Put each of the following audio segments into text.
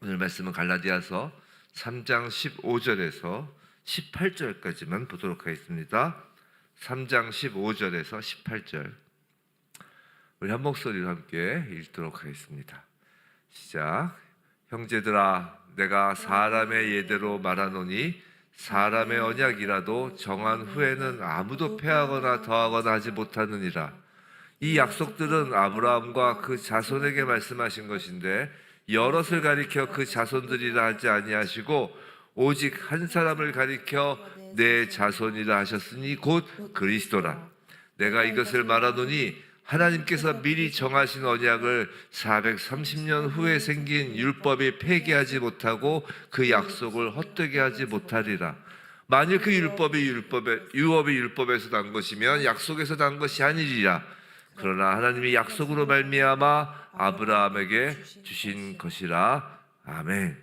오늘 말씀은 갈라디아서 3장 15절에서 18절까지만 보도록 하겠습니다. 3장 15절에서 18절 우리 한 목소리로 함께 읽도록 하겠습니다. 시작. 형제들아, 내가 사람의 예대로 말하노니 사람의 언약이라도 정한 후에는 아무도 패하거나 더하거나 하지 못하느니라. 이 약속들은 아브라함과 그 자손에게 말씀하신 것인데 여럿을 가리켜 그 자손들이라 하지 아니하시고 오직 한 사람을 가리켜 내 자손이라 하셨으니 곧 그리스도라. 내가 이것을 말하노니 하나님께서 미리 정하신 언약을 430년 후에 생긴 율법이 폐기하지 못하고 그 약속을 헛되게 하지 못하리라. 만일 그 유업이 율법에서 난 것이면 약속에서 난 것이 아니리라. 그러나 하나님이 약속으로 말미암아 아브라함에게 주신 것이라. 아멘.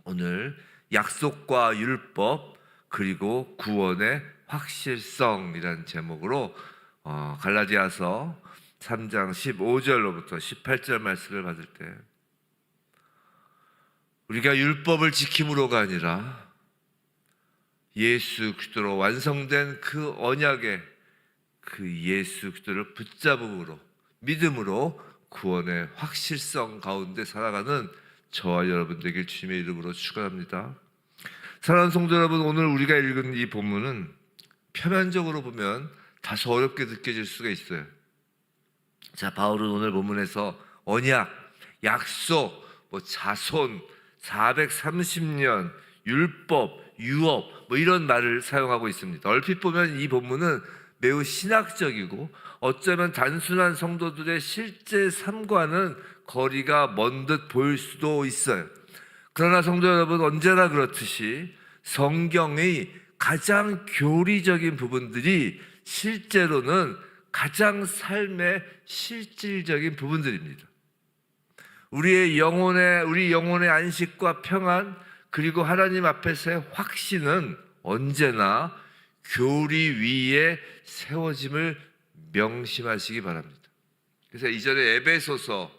오늘 약속과 율법 그리고 구원의 확실성이라는 제목으로 갈라디아서 3장 15절로부터 18절 말씀을 받을 때 우리가 율법을 지킴으로가 아니라 예수 그리스도로 완성된 그 언약의 그 예수 그리스도를 붙잡음으로 믿음으로 구원의 확실성 가운데 살아가는 저와 여러분 되길 주님의 이름으로 축원합니다. 사랑하는 성도 여러분, 오늘 우리가 읽은 이 본문은 표면적으로 보면 다소 어렵게 느껴질 수가 있어요. 자, 바울은 오늘 본문에서 언약, 약속, 자손, 430년, 율법, 유업 이런 말을 사용하고 있습니다. 얼핏 보면 이 본문은 매우 신학적이고 어쩌면 단순한 성도들의 실제 삶과는 거리가 먼 듯 보일 수도 있어요. 그러나 성도 여러분, 언제나 그렇듯이 성경의 가장 교리적인 부분들이 실제로는 가장 삶의 실질적인 부분들입니다. 우리 영혼의 안식과 평안 그리고 하나님 앞에서의 확신은 언제나 교리 위에 세워짐을 명심하시기 바랍니다. 그래서 이전에 에베소서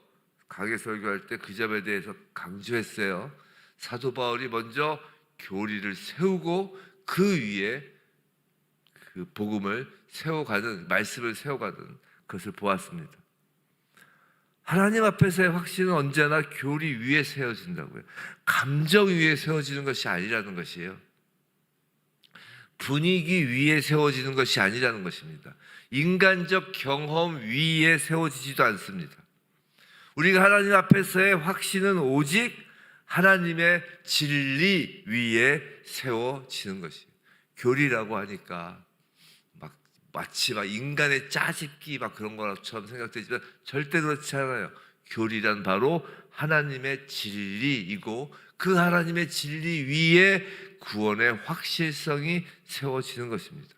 강해 설교할 때 그 점에 대해서 강조했어요. 사도 바울이 먼저 교리를 세우고 그 위에 그 복음을 세워가는, 말씀을 세워가는 것을 보았습니다. 하나님 앞에서의 확신은 언제나 교리 위에 세워진다고요. 감정 위에 세워지는 것이 아니라는 것이에요. 분위기 위에 세워지는 것이 아니라는 것입니다. 인간적 경험 위에 세워지지도 않습니다. 우리가 하나님 앞에서의 확신은 오직 하나님의 진리 위에 세워지는 것이에요. 교리라고 하니까 마치 인간의 짜집기 그런 것처럼 생각되지만 절대 그렇지 않아요. 교리란 바로 하나님의 진리이고 그 하나님의 진리 위에 구원의 확실성이 세워지는 것입니다.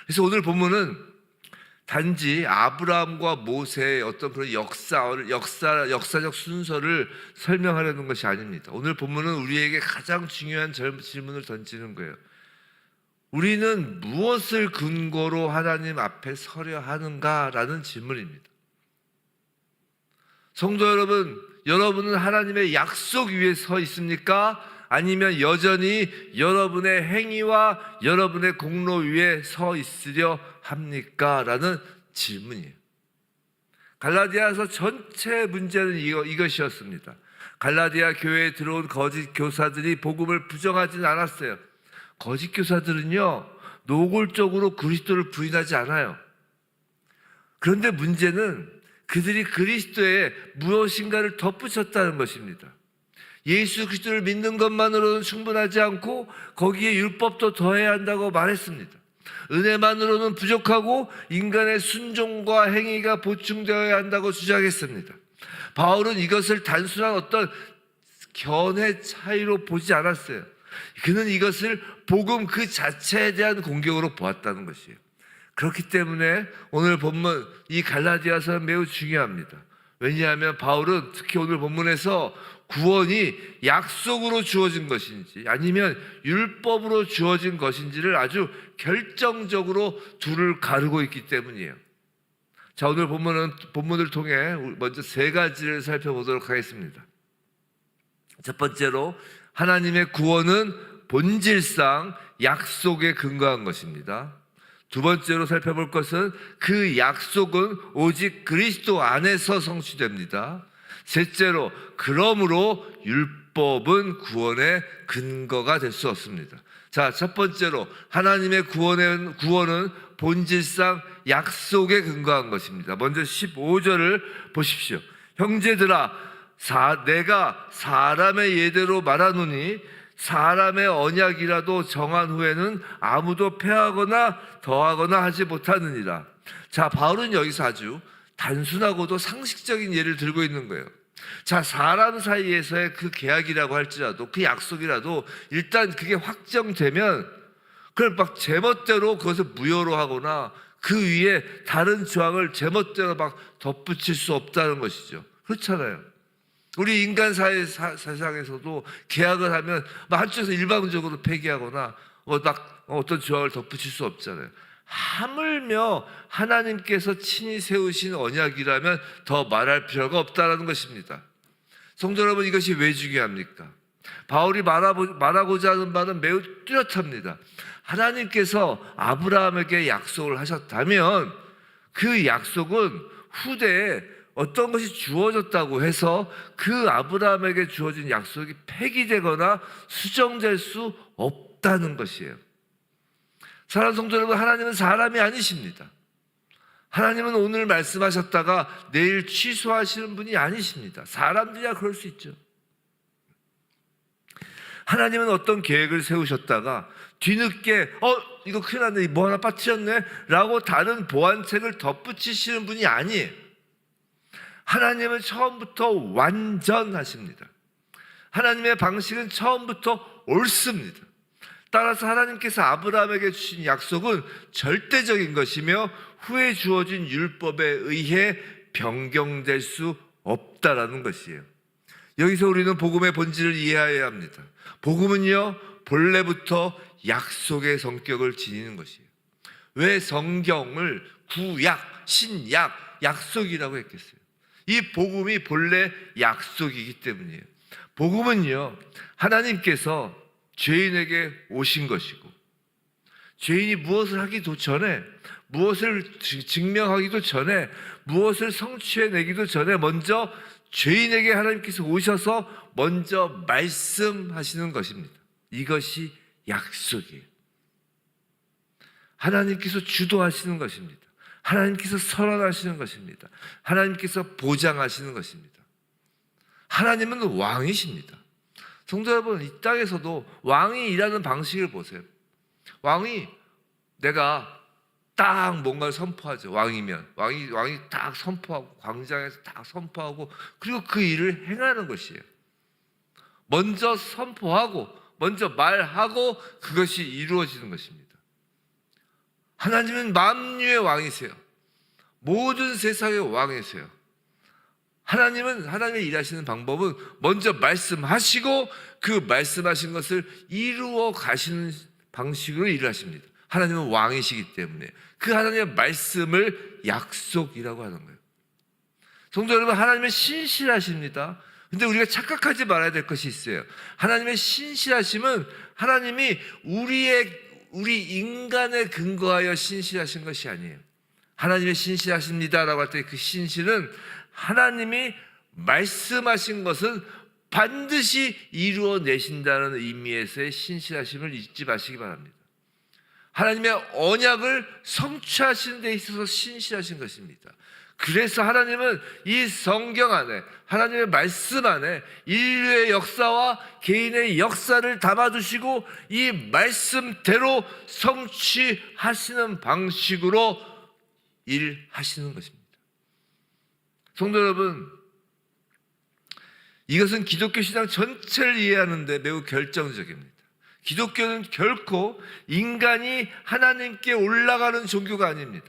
그래서 오늘 본문은 단지 아브라함과 모세의 어떤 그런 역사적 순서를 설명하려는 것이 아닙니다. 오늘 본문은 우리에게 가장 중요한 질문을 던지는 거예요. 우리는 무엇을 근거로 하나님 앞에 서려 하는가라는 질문입니다. 성도 여러분, 여러분은 하나님의 약속 위에 서 있습니까? 아니면 여전히 여러분의 행위와 여러분의 공로 위에 서 있으려 합니까? 라는 질문이에요. 갈라디아서 전체 문제는 이것이었습니다. 갈라디아 교회에 들어온 거짓 교사들이 복음을 부정하지는 않았어요. 거짓 교사들은요, 노골적으로 그리스도를 부인하지 않아요. 그런데 문제는 그들이 그리스도에 무엇인가를 덧붙였다는 것입니다. 예수 그리스도를 믿는 것만으로는 충분하지 않고 거기에 율법도 더해야 한다고 말했습니다. 은혜만으로는 부족하고 인간의 순종과 행위가 보충되어야 한다고 주장했습니다. 바울은 이것을 단순한 어떤 견해 차이로 보지 않았어요. 그는 이것을 복음 그 자체에 대한 공격으로 보았다는 것이에요. 그렇기 때문에 오늘 본문 이 갈라디아서는 매우 중요합니다. 왜냐하면 바울은 특히 오늘 본문에서 구원이 약속으로 주어진 것인지 아니면 율법으로 주어진 것인지를 아주 결정적으로 둘을 가르고 있기 때문이에요. 자, 오늘 본문을 통해 먼저 세 가지를 살펴보도록 하겠습니다. 첫 번째로 하나님의 구원은 본질상 약속에 근거한 것입니다. 두 번째로 살펴볼 것은 그 약속은 오직 그리스도 안에서 성취됩니다. 셋째로 그러므로 율법은 구원의 근거가 될 수 없습니다. 자, 첫 번째로 하나님의 구원은 본질상 약속에 근거한 것입니다. 먼저 15절을 보십시오. 형제들아, 내가 사람의 예대로 말하노니 사람의 언약이라도 정한 후에는 아무도 패하거나 더하거나 하지 못하느니라. 자, 바울은 여기서 아주 단순하고도 상식적인 예를 들고 있는 거예요. 자, 사람 사이에서의 그 계약이라고 할지라도, 그 약속이라도 일단 그게 확정되면 그걸 막 제멋대로 그것을 무효로 하거나 그 위에 다른 조항을 제멋대로 막 덧붙일 수 없다는 것이죠. 그렇잖아요. 우리 인간 세상에서도 계약을 하면 한쪽에서 일방적으로 폐기하거나 어떤 조항을 덧붙일 수 없잖아요. 하물며 하나님께서 친히 세우신 언약이라면 더 말할 필요가 없다는 것입니다. 성도 여러분, 이것이 왜 중요합니까? 바울이 말하고자 하는 바는 매우 뚜렷합니다. 하나님께서 아브라함에게 약속을 하셨다면 그 약속은 후대에 어떤 것이 주어졌다고 해서 그 아브라함에게 주어진 약속이 폐기되거나 수정될 수 없다는 것이에요. 사랑하는 성도 여러분, 하나님은 사람이 아니십니다. 하나님은 오늘 말씀하셨다가 내일 취소하시는 분이 아니십니다. 사람들이야 그럴 수 있죠. 하나님은 어떤 계획을 세우셨다가 뒤늦게 이거 큰일 났네, 뭐 하나 빠뜨렸네 라고 다른 보완책을 덧붙이시는 분이 아니에요. 하나님은 처음부터 완전하십니다. 하나님의 방식은 처음부터 옳습니다. 따라서 하나님께서 아브라함에게 주신 약속은 절대적인 것이며 후에 주어진 율법에 의해 변경될 수 없다라는 것이에요. 여기서 우리는 복음의 본질을 이해해야 합니다. 복음은요, 본래부터 약속의 성격을 지니는 것이에요. 왜 성경을 구약, 신약, 약속이라고 했겠어요? 이 복음이 본래 약속이기 때문이에요. 복음은요, 하나님께서 죄인에게 오신 것이고, 죄인이 무엇을 하기도 전에, 무엇을 증명하기도 전에, 무엇을 성취해내기도 전에 먼저 죄인에게 하나님께서 오셔서 먼저 말씀하시는 것입니다. 이것이 약속이에요. 하나님께서 주도하시는 것입니다. 하나님께서 선언하시는 것입니다. 하나님께서 보장하시는 것입니다. 하나님은 왕이십니다. 성도 여러분, 이 땅에서도 왕이 일하는 방식을 보세요. 왕이 내가 딱 뭔가를 선포하죠. 왕이면 왕이 딱 선포하고 광장에서 딱 선포하고 그리고 그 일을 행하는 것이에요. 먼저 선포하고 먼저 말하고 그것이 이루어지는 것입니다. 하나님은 만유의 왕이세요. 모든 세상의 왕이세요. 하나님의 일하시는 방법은 먼저 말씀하시고 그 말씀하신 것을 이루어 가시는 방식으로 일을 하십니다. 하나님은 왕이시기 때문에 그 하나님의 말씀을 약속이라고 하는 거예요. 성도 여러분, 하나님은 신실하십니다. 근데 우리가 착각하지 말아야 될 것이 있어요. 하나님의 신실하심은 하나님이 우리 인간에 근거하여 신실하신 것이 아니에요. 하나님의 신실하십니다라고 할 때 그 신실은 하나님이 말씀하신 것은 반드시 이루어내신다는 의미에서의 신실하심을 잊지 마시기 바랍니다. 하나님의 언약을 성취하시는 데 있어서 신실하신 것입니다. 그래서 하나님은 이 성경 안에, 하나님의 말씀 안에 인류의 역사와 개인의 역사를 담아두시고 이 말씀대로 성취하시는 방식으로 일하시는 것입니다. 성도 여러분, 이것은 기독교 신앙 전체를 이해하는 데 매우 결정적입니다. 기독교는 결코 인간이 하나님께 올라가는 종교가 아닙니다.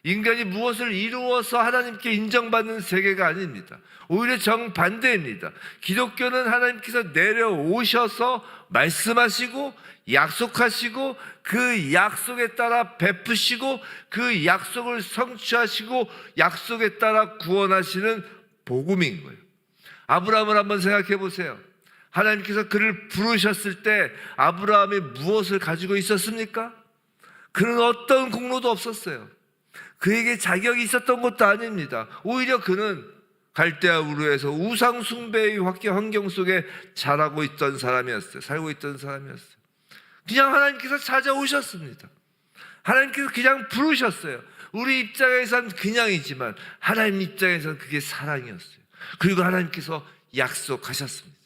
인간이 무엇을 이루어서 하나님께 인정받는 세계가 아닙니다. 오히려 정반대입니다. 기독교는 하나님께서 내려오셔서 말씀하시고 약속하시고 그 약속에 따라 베푸시고 그 약속을 성취하시고 약속에 따라 구원하시는 복음인 거예요. 아브라함을 한번 생각해 보세요. 하나님께서 그를 부르셨을 때 아브라함이 무엇을 가지고 있었습니까? 그는 어떤 공로도 없었어요. 그에게 자격이 있었던 것도 아닙니다. 오히려 그는 갈대아 우르에서 우상 숭배의 환경 속에 자라고 있던 사람이었어요. 살고 있던 사람이었어요. 그냥 하나님께서 찾아오셨습니다. 하나님께서 그냥 부르셨어요. 우리 입장에선 그냥이지만 하나님 입장에선 그게 사랑이었어요. 그리고 하나님께서 약속하셨습니다.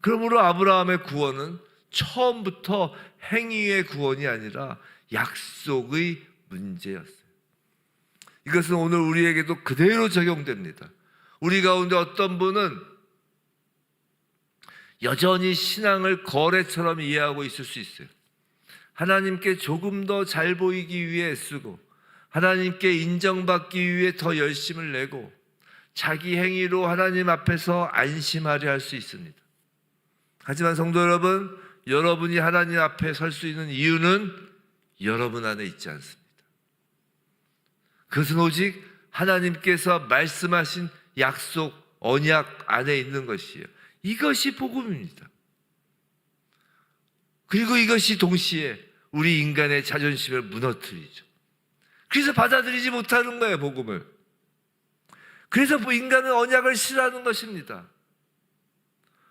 그러므로 아브라함의 구원은 처음부터 행위의 구원이 아니라 약속의 문제였어요. 이것은 오늘 우리에게도 그대로 적용됩니다. 우리 가운데 어떤 분은 여전히 신앙을 거래처럼 이해하고 있을 수 있어요. 하나님께 조금 더 잘 보이기 위해 애쓰고 하나님께 인정받기 위해 더 열심을 내고 자기 행위로 하나님 앞에서 안심하려 할 수 있습니다. 하지만 성도 여러분, 여러분이 하나님 앞에 설 수 있는 이유는 여러분 안에 있지 않습니다. 그것은 오직 하나님께서 말씀하신 약속, 언약 안에 있는 것이에요. 이것이 복음입니다. 그리고 이것이 동시에 우리 인간의 자존심을 무너뜨리죠. 그래서 받아들이지 못하는 거예요, 복음을. 그래서 인간은 언약을 싫어하는 것입니다.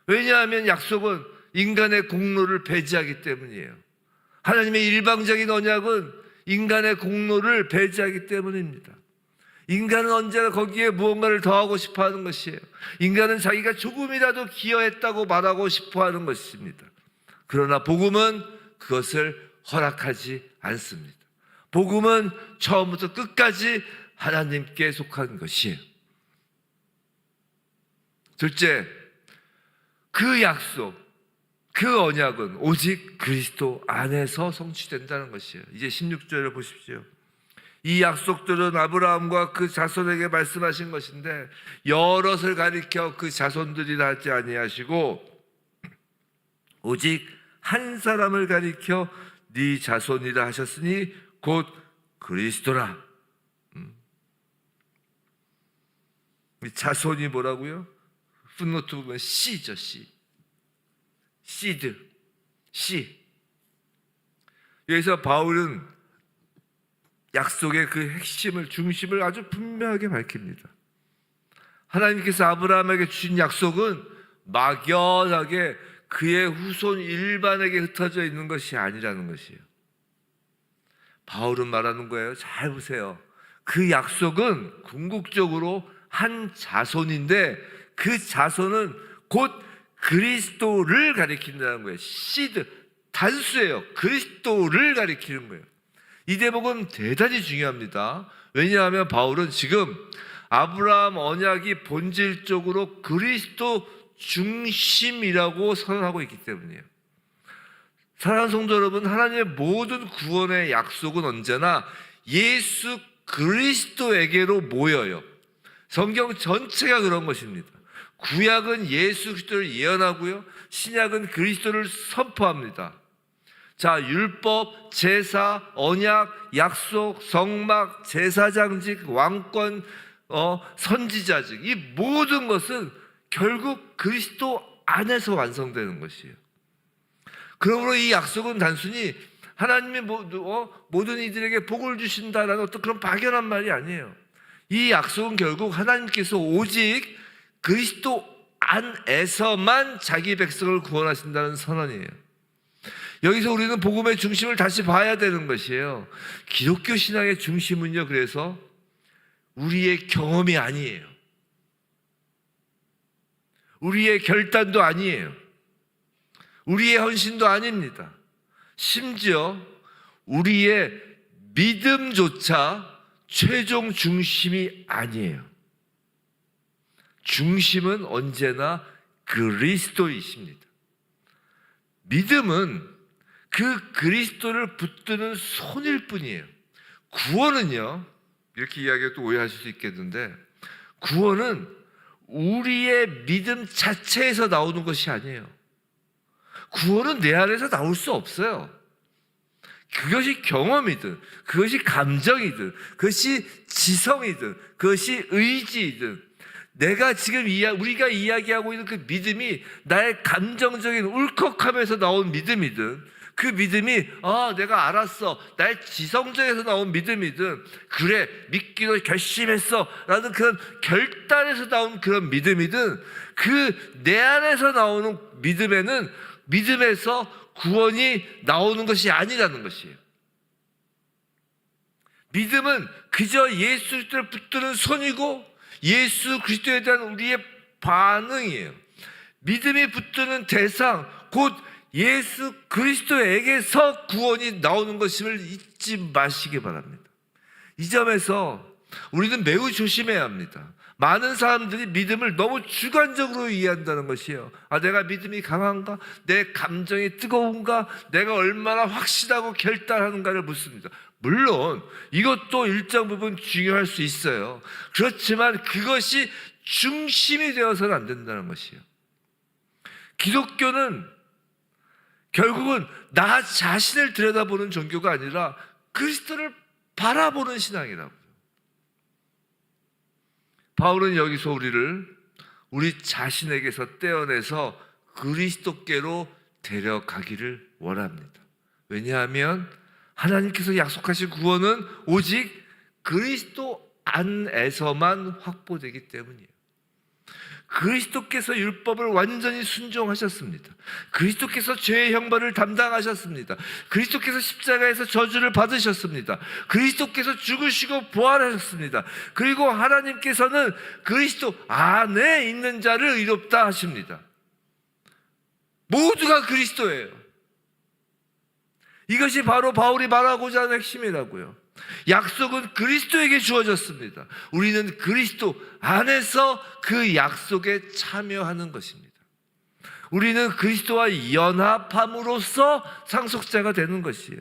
왜냐하면 약속은 인간의 공로를 배제하기 때문이에요. 하나님의 일방적인 언약은 인간의 공로를 배제하기 때문입니다. 인간은 언제나 거기에 무언가를 더하고 싶어하는 것이에요. 인간은 자기가 조금이라도 기여했다고 말하고 싶어하는 것입니다. 그러나 복음은 그것을 허락하지 않습니다. 복음은 처음부터 끝까지 하나님께 속한 것이에요. 둘째, 그 약속, 그 언약은 오직 그리스도 안에서 성취된다는 것이에요. 이제 16절을 보십시오. 이 약속들은 아브라함과 그 자손에게 말씀하신 것인데 여럿을 가리켜 그 자손들이라 하지 아니하시고 오직 한 사람을 가리켜 네 자손이라 하셨으니 곧 그리스도라. 자손이 뭐라고요? 풋노트 보면 씨죠, 씨. 시드, 씨. 여기서 바울은 약속의 그 핵심을, 중심을 아주 분명하게 밝힙니다. 하나님께서 아브라함에게 주신 약속은 막연하게 그의 후손 일반에게 흩어져 있는 것이 아니라는 것이에요. 바울은 말하는 거예요. 잘 보세요. 그 약속은 궁극적으로 한 자손인데 그 자손은 곧 그리스도를 가리킨다는 거예요. 시드, 단수예요. 그리스도를 가리키는 거예요. 이 대목은 대단히 중요합니다. 왜냐하면 바울은 지금 아브라함 언약이 본질적으로 그리스도 중심이라고 선언하고 있기 때문이에요. 사랑하는 성도 여러분, 하나님의 모든 구원의 약속은 언제나 예수 그리스도에게로 모여요. 성경 전체가 그런 것입니다. 구약은 예수 그리스도를 예언하고요, 신약은 그리스도를 선포합니다. 자, 율법, 제사, 언약, 약속, 성막, 제사장직, 왕권, 선지자직, 이 모든 것은 결국 그리스도 안에서 완성되는 것이에요. 그러므로 이 약속은 단순히 하나님이 모든 이들에게 복을 주신다라는 어떤 그런 막연한 말이 아니에요. 이 약속은 결국 하나님께서 오직 그리스도 안에서만 자기 백성을 구원하신다는 선언이에요. 여기서 우리는 복음의 중심을 다시 봐야 되는 것이에요. 기독교 신앙의 중심은요, 그래서 우리의 경험이 아니에요. 우리의 결단도 아니에요. 우리의 헌신도 아닙니다. 심지어 우리의 믿음조차 최종 중심이 아니에요. 중심은 언제나 그리스도이십니다. 믿음은 그 그리스도를 붙드는 손일 뿐이에요. 구원은요, 이렇게 이야기가 또 오해하실 수 있겠는데, 구원은 우리의 믿음 자체에서 나오는 것이 아니에요. 구원은 내 안에서 나올 수 없어요. 그것이 경험이든, 그것이 감정이든, 그것이 지성이든, 그것이 의지이든, 내가 지금 우리가 이야기하고 있는 그 믿음이 나의 감정적인 울컥함에서 나온 믿음이든, 그 믿음이 내가 알았어, 나의 지성적에서 나온 믿음이든, 그래 믿기로 결심했어 라는 그런 결단에서 나온 그런 믿음이든, 그 내 안에서 나오는 믿음에는 믿음에서 구원이 나오는 것이 아니라는 것이에요. 믿음은 그저 예수 그리스도를 붙드는 손이고 예수 그리스도에 대한 우리의 반응이에요. 믿음이 붙드는 대상, 곧 예수 그리스도에게서 구원이 나오는 것임을 잊지 마시기 바랍니다. 이 점에서 우리는 매우 조심해야 합니다. 많은 사람들이 믿음을 너무 주관적으로 이해한다는 것이에요. 내가 믿음이 강한가? 내 감정이 뜨거운가? 내가 얼마나 확실하고 결단하는가를 묻습니다. 물론 이것도 일정 부분 중요할 수 있어요. 그렇지만 그것이 중심이 되어서는 안 된다는 것이에요. 기독교는 결국은 나 자신을 들여다보는 종교가 아니라 그리스도를 바라보는 신앙이라고요. 바울은 여기서 우리 자신에게서 떼어내서 그리스도께로 데려가기를 원합니다. 왜냐하면 하나님께서 약속하신 구원은 오직 그리스도 안에서만 확보되기 때문이에요. 그리스도께서 율법을 완전히 순종하셨습니다. 그리스도께서 죄의 형벌을 담당하셨습니다. 그리스도께서 십자가에서 저주를 받으셨습니다. 그리스도께서 죽으시고 부활하셨습니다. 그리고 하나님께서는 그리스도 안에 있는 자를 의롭다 하십니다. 모두가 그리스도예요. 이것이 바로 바울이 말하고자 하는 핵심이라고요. 약속은 그리스도에게 주어졌습니다. 우리는 그리스도 안에서 그 약속에 참여하는 것입니다. 우리는 그리스도와 연합함으로써 상속자가 되는 것이에요.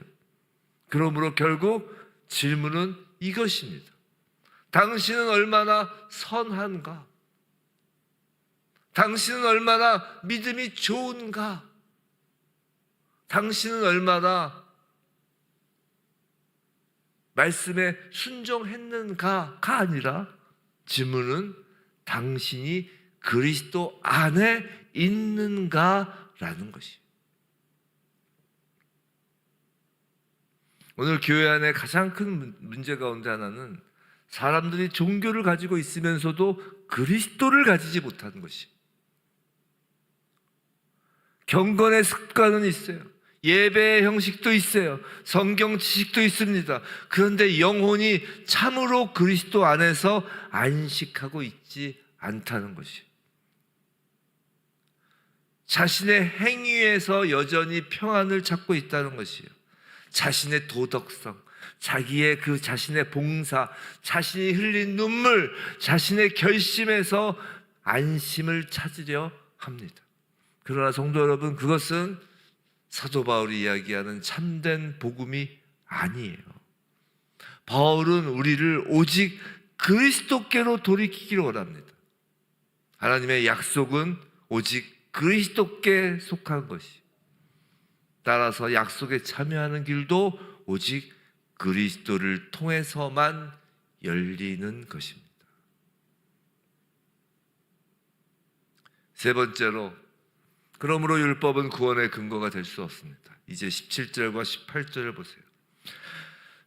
그러므로 결국 질문은 이것입니다. 당신은 얼마나 선한가? 당신은 얼마나 믿음이 좋은가? 당신은 얼마나 말씀에 순종했는가가 아니라 질문은 당신이 그리스도 안에 있는가라는 것이에요. 오늘 교회 안에 가장 큰 문제 가운데 하나는 사람들이 종교를 가지고 있으면서도 그리스도를 가지지 못하는 것이에요. 경건의 습관은 있어요. 예배의 형식도 있어요. 성경 지식도 있습니다. 그런데 영혼이 참으로 그리스도 안에서 안식하고 있지 않다는 것이에요. 자신의 행위에서 여전히 평안을 찾고 있다는 것이에요. 자신의 도덕성, 자기의 그 자신의 봉사, 자신이 흘린 눈물, 자신의 결심에서 안심을 찾으려 합니다. 그러나 성도 여러분, 그것은 사도 바울이 이야기하는 참된 복음이 아니에요. 바울은 우리를 오직 그리스도께로 돌이키기를 원합니다. 하나님의 약속은 오직 그리스도께 속한 것이. 따라서 약속에 참여하는 길도 오직 그리스도를 통해서만 열리는 것입니다. 세 번째로, 그러므로 율법은 구원의 근거가 될 수 없습니다. 이제 17절과 18절을 보세요.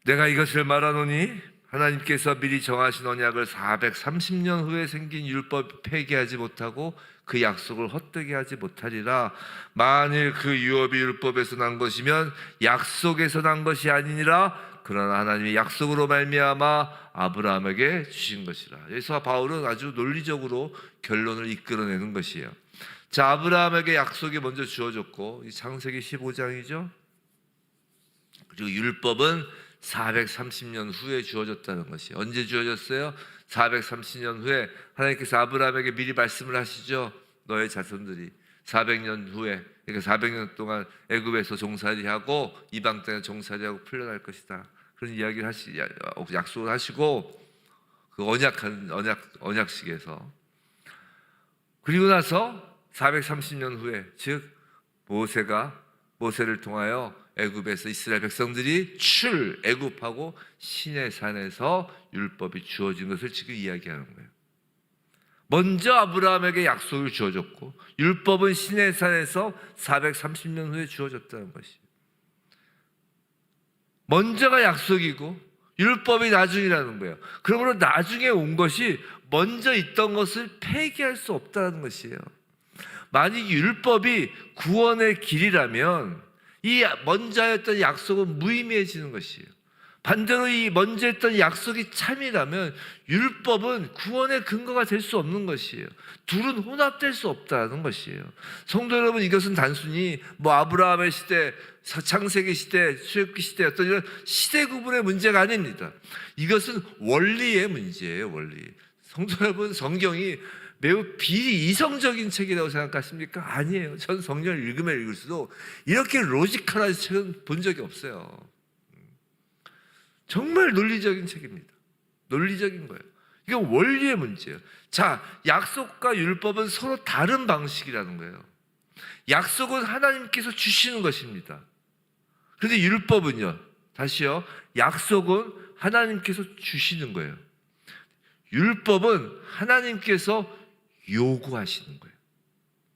내가 이것을 말하노니 하나님께서 미리 정하신 언약을 430년 후에 생긴 율법 폐기하지 못하고 그 약속을 헛되게 하지 못하리라. 만일 그 유업이 율법에서 난 것이면 약속에서 난 것이 아니니라. 그러나 하나님이 약속으로 말미암아 아브라함에게 주신 것이라. 여기서 바울은 아주 논리적으로 결론을 이끌어내는 것이에요. 자, 아브라함에게 약속이 먼저 주어졌고, 이 창세기 15장이죠. 그리고 율법은 430년 후에 주어졌다는 것이. 언제 주어졌어요? 430년 후에 하나님께서 아브라함에게 미리 말씀을 하시죠. 너의 자손들이 400년 후에, 그러니까 400년 동안 애굽에서 종살이하고 이방 땅에 종살이하고 풀려날 것이다. 그런 이야기를 약속을 하시고, 그 언약식에서. 그리고 나서 430년 후에, 즉 모세를 통하여 애굽에서 이스라엘 백성들이 애굽하고 시내산에서 율법이 주어진 것을 지금 이야기하는 거예요. 먼저 아브라함에게 약속이 주어졌고 율법은 시내산에서 430년 후에 주어졌다는 것이에요. 먼저가 약속이고 율법이 나중이라는 거예요. 그러므로 나중에 온 것이 먼저 있던 것을 폐기할 수 없다는 것이에요. 만약 율법이 구원의 길이라면 이 먼저 하였던 약속은 무의미해지는 것이에요. 반대로 이 먼저 했던 약속이 참이라면 율법은 구원의 근거가 될 수 없는 것이에요. 둘은 혼합될 수 없다는 것이에요. 성도 여러분, 이것은 단순히 아브라함의 시대, 창세기 시대, 출애굽기 시대 어떤 이런 시대 구분의 문제가 아닙니다. 이것은 원리의 문제예요. 원리. 성도 여러분, 성경이 매우 비이성적인 책이라고 생각하십니까? 아니에요. 전 성경을 읽으면 읽을수록 이렇게 로지컬한 책은 본 적이 없어요. 정말 논리적인 책입니다. 논리적인 거예요. 이건 원리의 문제예요. 자, 약속과 율법은 서로 다른 방식이라는 거예요. 약속은 하나님께서 주시는 것입니다. 그런데 율법은요, 다시요, 약속은 하나님께서 주시는 거예요. 율법은 하나님께서 요구하시는 거예요.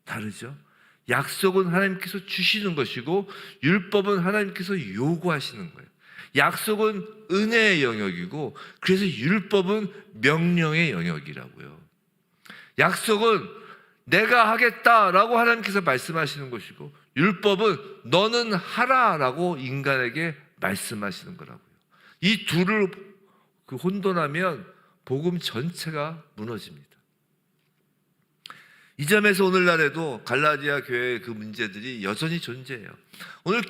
다르죠? 약속은 하나님께서 주시는 것이고 율법은 하나님께서 요구하시는 거예요. 약속은 은혜의 영역이고 그래서 율법은 명령의 영역이라고요. 약속은 내가 하겠다라고 하나님께서 말씀하시는 것이고 율법은 너는 하라라고 인간에게 말씀하시는 거라고요. 이 둘을 혼돈하면 복음 전체가 무너집니다. 이 점에서 오늘날에도 갈라디아 교회의 그 문제들이 여전히 존재해요. 오늘날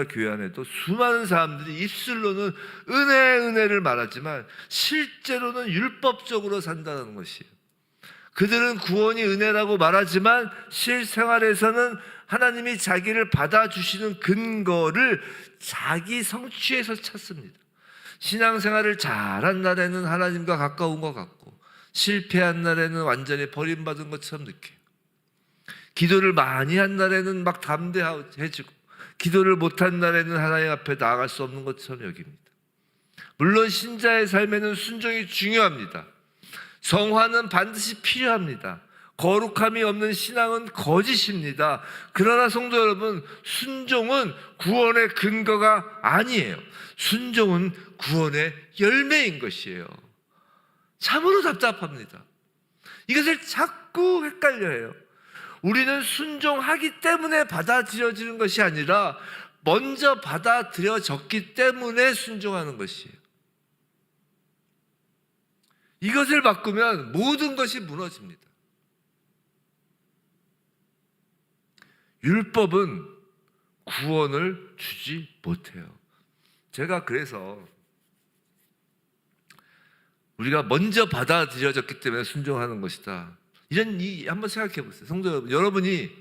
교회 안에도 수많은 사람들이 입술로는 은혜를 말하지만 실제로는 율법적으로 산다는 것이에요. 그들은 구원이 은혜라고 말하지만 실생활에서는 하나님이 자기를 받아주시는 근거를 자기 성취에서 찾습니다. 신앙생활을 잘한 날에는 하나님과 가까운 것 같고 실패한 날에는 완전히 버림받은 것처럼 느껴요. 기도를 많이 한 날에는 막 담대해지고 기도를 못한 날에는 하나님 앞에 나아갈 수 없는 것처럼 여깁니다. 물론 신자의 삶에는 순종이 중요합니다. 성화는 반드시 필요합니다. 거룩함이 없는 신앙은 거짓입니다. 그러나 성도 여러분, 순종은 구원의 근거가 아니에요. 순종은 구원의 열매인 것이에요. 참으로 답답합니다. 이것을 자꾸 헷갈려해요. 우리는 순종하기 때문에 받아들여지는 것이 아니라 먼저 받아들여졌기 때문에 순종하는 것이에요. 이것을 바꾸면 모든 것이 무너집니다. 율법은 구원을 주지 못해요. 제가 그래서 우리가 먼저 받아들여졌기 때문에 순종하는 것이다. 한번 생각해 보세요. 성도 여러분, 여러분이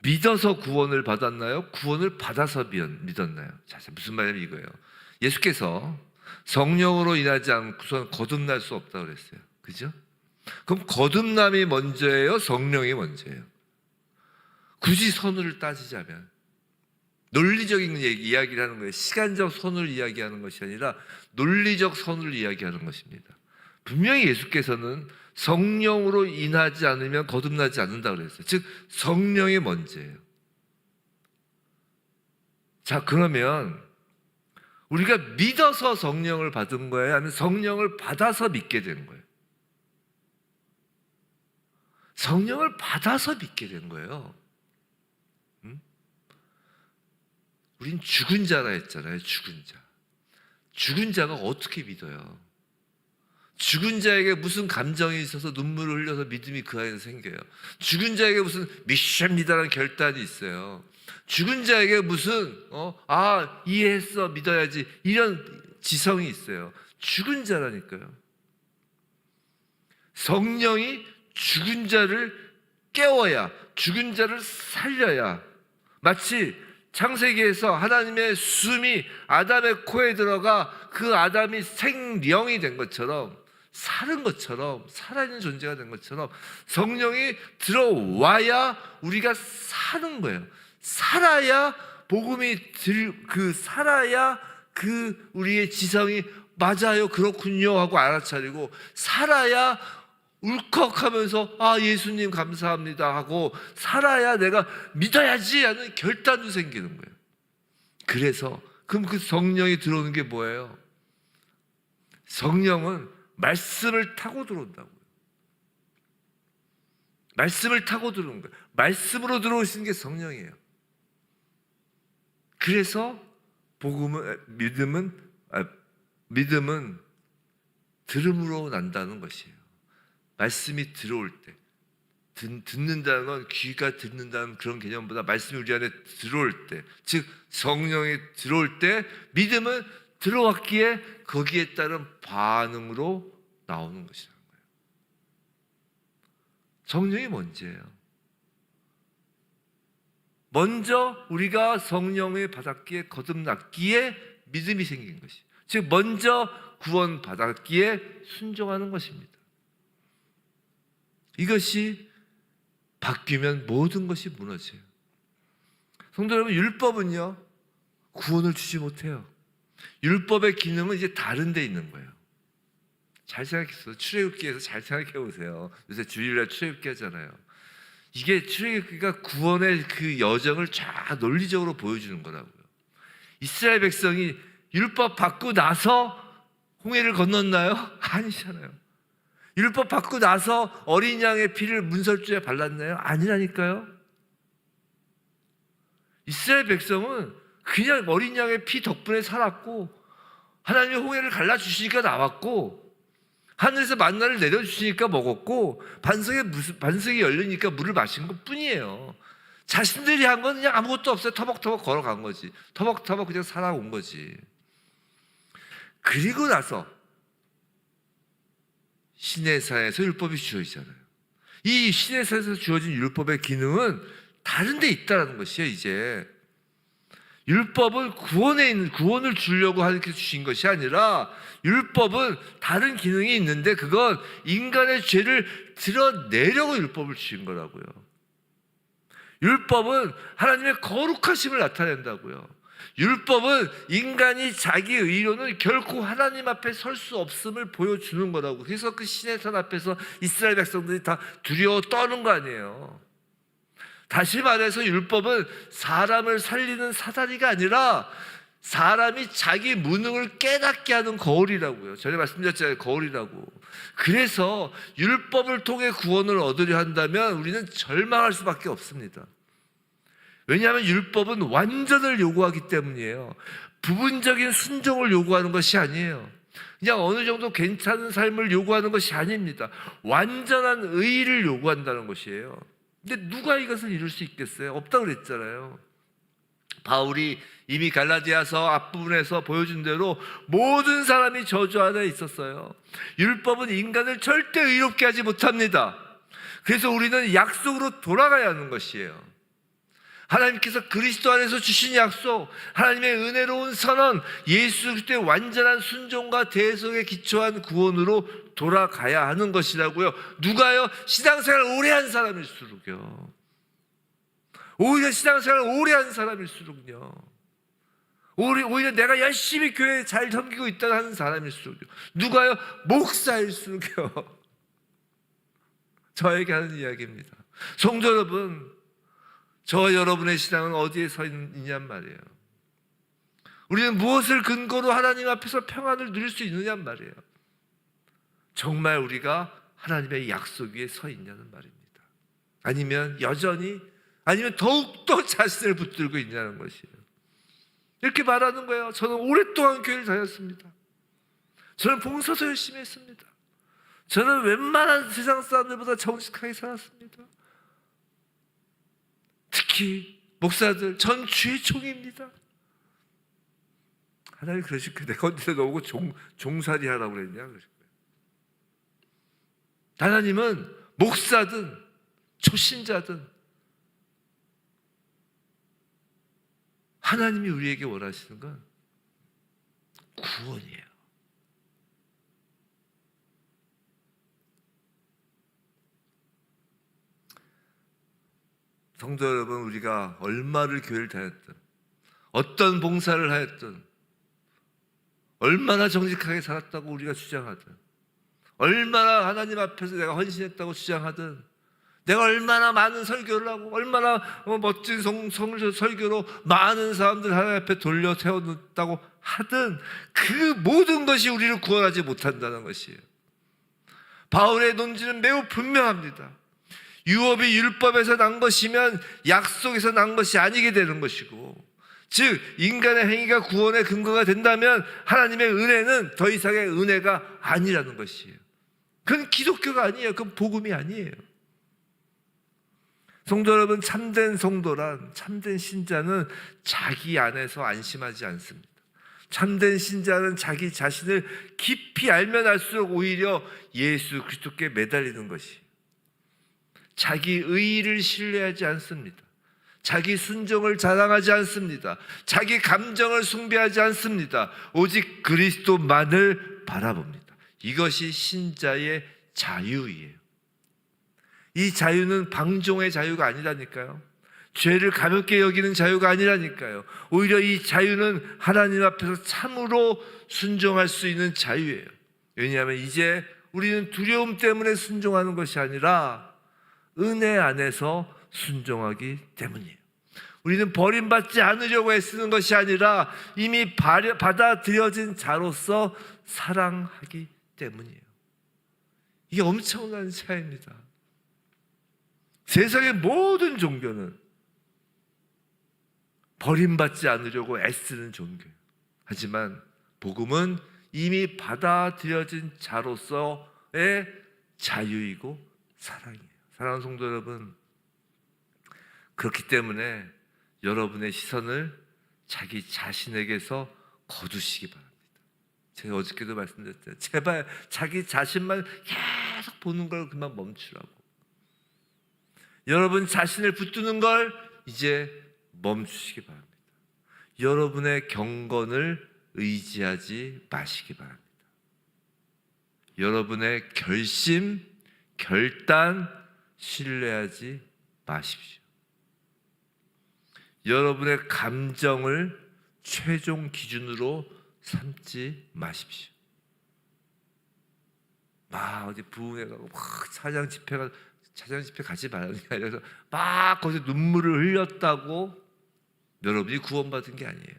믿어서 구원을 받았나요? 구원을 받아서 믿었나요? 자, 무슨 말이냐면 이거예요. 예수께서 성령으로 인하지 않고선 거듭날 수 없다고 그랬어요. 그죠? 그럼 거듭남이 먼저예요? 성령이 먼저예요? 굳이 선을 따지자면 논리적인 이야기를 하는 거예요. 시간적 선을 이야기하는 것이 아니라 논리적 선을 이야기하는 것입니다. 분명히 예수께서는 성령으로 인하지 않으면 거듭나지 않는다고 그랬어요. 즉 성령이 먼저예요. 자, 그러면 우리가 믿어서 성령을 받은 거예요? 아니면 성령을 받아서 믿게 된 거예요? 성령을 받아서 믿게 된 거예요. 우린 죽은 자라 했잖아요. 죽은 자. 죽은 자가 어떻게 믿어요? 죽은 자에게 무슨 감정이 있어서 눈물을 흘려서 믿음이 그 안에서 생겨요? 죽은 자에게 무슨 미션이다라는 결단이 있어요? 죽은 자에게 무슨 이해했어 믿어야지 이런 지성이 있어요? 죽은 자라니까요. 성령이 죽은 자를 깨워야, 죽은 자를 살려야, 마치 창세기에서 하나님의 숨이 아담의 코에 들어가 그 아담이 생령이 된 것처럼, 사는 것처럼, 살아있는 존재가 된 것처럼 성령이 들어와야 우리가 사는 거예요. 살아야 복음이 살아야 그 우리의 지성이 맞아요, 그렇군요 하고 알아차리고 살아야 울컥하면서 아 예수님 감사합니다 하고 살아야 내가 믿어야지 하는 결단도 생기는 거예요. 그래서 그럼 그 성령이 들어오는 게 뭐예요? 성령은 말씀을 타고 들어온다고요. 말씀을 타고 들어오는 거예요. 말씀으로 들어오시는 게 성령이에요. 그래서 믿음은 들음으로 난다는 것이에요. 말씀이 들어올 때, 듣는다는 건 귀가 듣는다는 그런 개념보다 말씀이 우리 안에 들어올 때, 즉 성령이 들어올 때 믿음은 들어왔기에 거기에 따른 반응으로 나오는 것이라는 거예요. 성령이 뭔지예요. 먼저 우리가 성령을 받았기에 거듭났기에 믿음이 생긴 것이, 즉 먼저 구원받았기에 순종하는 것입니다. 이것이 바뀌면 모든 것이 무너져요. 성도 여러분, 율법은요 구원을 주지 못해요. 율법의 기능은 이제 다른 데 있는 거예요. 잘 생각했어요. 출애굽기에서 잘 생각해 보세요. 요새 주일날 출애굽기 하잖아요. 이게 출애굽기가 구원의 그 여정을 쫙 논리적으로 보여주는 거라고요. 이스라엘 백성이 율법 받고 나서 홍해를 건넜나요? 아니잖아요. 율법 받고 나서 어린 양의 피를 문설주에 발랐나요? 아니라니까요. 이스라엘 백성은 그냥 어린 양의 피 덕분에 살았고 하나님이 홍해를 갈라주시니까 나왔고 하늘에서 만나를 내려주시니까 먹었고 반석이 열리니까 물을 마신 것 뿐이에요. 자신들이 한 건 그냥 아무것도 없어요. 터벅터벅 걸어간 거지. 터벅터벅 그냥 살아온 거지. 그리고 나서 시내산에서 율법이 주어지잖아요. 이 시내산에서 주어진 율법의 기능은 다른 데 있다는 것이에요. 이제 율법은 구원을 주려고 하게 주신 것이 아니라 율법은 다른 기능이 있는데 그건 인간의 죄를 드러내려고 율법을 주신 거라고요. 율법은 하나님의 거룩하심을 나타낸다고요. 율법은 인간이 자기 의로는 결코 하나님 앞에 설 수 없음을 보여주는 거라고. 그래서 그 시내산 앞에서 이스라엘 백성들이 다 두려워 떠는 거 아니에요. 다시 말해서 율법은 사람을 살리는 사다리가 아니라 사람이 자기 무능을 깨닫게 하는 거울이라고요. 전에 말씀드렸잖아요. 거울이라고. 그래서 율법을 통해 구원을 얻으려 한다면 우리는 절망할 수밖에 없습니다. 왜냐하면 율법은 완전을 요구하기 때문이에요. 부분적인 순종을 요구하는 것이 아니에요. 그냥 어느 정도 괜찮은 삶을 요구하는 것이 아닙니다. 완전한 의의를 요구한다는 것이에요. 근데 누가 이것을 이룰 수 있겠어요? 없다고 그랬잖아요. 바울이 이미 갈라디아서 앞부분에서 보여준 대로 모든 사람이 저주 안에 있었어요. 율법은 인간을 절대 의롭게 하지 못합니다. 그래서 우리는 약속으로 돌아가야 하는 것이에요. 하나님께서 그리스도 안에서 주신 약속, 하나님의 은혜로운 선언, 예수 그리스도의 완전한 순종과 대속에 기초한 구원으로 돌아가야 하는 것이라고요. 누가요? 신앙생활 오래 한 사람일수록요. 오히려 신앙생활 오래 한 사람일수록요. 오히려 내가 열심히 교회에 잘 섬기고 있다 하는 사람일수록요. 누가요? 목사일수록요. 저에게 하는 이야기입니다. 성도 여러분, 저와 여러분의 신앙은 어디에 서 있느냔 말이에요. 우리는 무엇을 근거로 하나님 앞에서 평안을 누릴 수 있느냔 말이에요. 정말 우리가 하나님의 약속 위에 서 있냐는 말입니다. 아니면 여전히, 아니면 더욱더 자신을 붙들고 있냐는 것이에요. 이렇게 말하는 거예요. 저는 오랫동안 교회를 다녔습니다. 저는 봉사도 열심히 했습니다. 저는 웬만한 세상 사람들보다 정직하게 살았습니다. 특히 목사들, 전 주의 종입니다. 하나님 그러실 거예요. 내가 언제 너보고 종살이 하라고 그랬냐? 그러실 거예요. 하나님은 목사든 초신자든 하나님이 우리에게 원하시는 건 구원이에요. 성도 여러분, 우리가 얼마를 교회를 다녔든 어떤 봉사를 하였든 얼마나 정직하게 살았다고 우리가 주장하든, 얼마나 하나님 앞에서 내가 헌신했다고 주장하든, 내가 얼마나 많은 설교를 하고 얼마나 멋진 설교로 많은 사람들 하나님 앞에 돌려 세워놓았다고 하든 그 모든 것이 우리를 구원하지 못한다는 것이에요. 바울의 논지는 매우 분명합니다. 유업이 율법에서 난 것이면 약속에서 난 것이 아니게 되는 것이고, 즉 인간의 행위가 구원의 근거가 된다면 하나님의 은혜는 더 이상의 은혜가 아니라는 것이에요. 그건 기독교가 아니에요. 그건 복음이 아니에요. 성도 여러분, 참된 성도란, 참된 신자는 자기 안에서 안심하지 않습니다. 참된 신자는 자기 자신을 깊이 알면 알수록 오히려 예수 그리스도께 매달리는 것이, 자기 의의를 신뢰하지 않습니다. 자기 순종을 자랑하지 않습니다. 자기 감정을 숭배하지 않습니다. 오직 그리스도만을 바라봅니다. 이것이 신자의 자유이에요. 이 자유는 방종의 자유가 아니라니까요. 죄를 가볍게 여기는 자유가 아니라니까요. 오히려 이 자유는 하나님 앞에서 참으로 순종할 수 있는 자유예요. 왜냐하면 이제 우리는 두려움 때문에 순종하는 것이 아니라 은혜 안에서 순종하기 때문이에요. 우리는 버림받지 않으려고 애쓰는 것이 아니라 이미 받아들여진 자로서 사랑하기 때문이에요. 이게 엄청난 차이입니다. 세상의 모든 종교는 버림받지 않으려고 애쓰는 종교예요. 하지만 복음은 이미 받아들여진 자로서의 자유이고 사랑이에요. 사랑하는 성도 여러분, 그렇기 때문에 여러분의 시선을 자기 자신에게서 거두시기 바랍니다. 제가 어저께도 말씀드렸잖아요. 제발 자기 자신만 계속 보는 걸 그만 멈추라고. 여러분 자신을 붙드는 걸 이제 멈추시기 바랍니다. 여러분의 경건을 의지하지 마시기 바랍니다. 여러분의 결심, 결단 신뢰하지 마십시오. 여러분의 감정을 최종 기준으로 삼지 마십시오. 막 어디 부흥회 가고 막 차장 집회 가지 말라는 게 아니라 막 거기서 눈물을 흘렸다고 여러분이 구원받은 게 아니에요.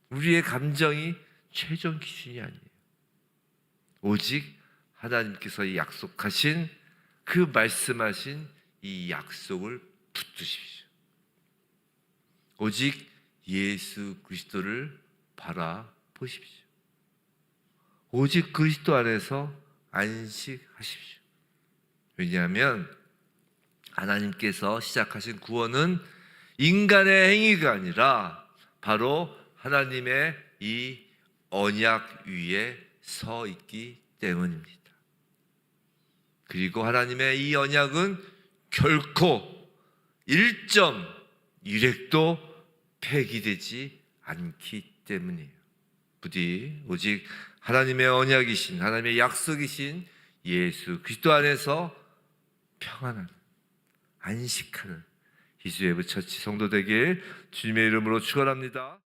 우리의 감정이 최종 기준이 아니에요. 오직 하나님께서 약속하신 그 말씀하신 이 약속을 붙드십시오. 오직 예수 그리스도를 바라보십시오. 오직 그리스도 안에서 안식하십시오. 왜냐하면 하나님께서 시작하신 구원은 인간의 행위가 아니라 바로 하나님의 이 언약 위에 서 있기 때문입니다. 그리고 하나님의 이 언약은 결코 1.1획도 폐기되지 않기 때문이에요. 부디 오직 하나님의 언약이신, 하나님의 약속이신 예수 그리스도 안에서 평안한, 안식하는 이수예부 처치 성도 되길 주님의 이름으로 축원합니다.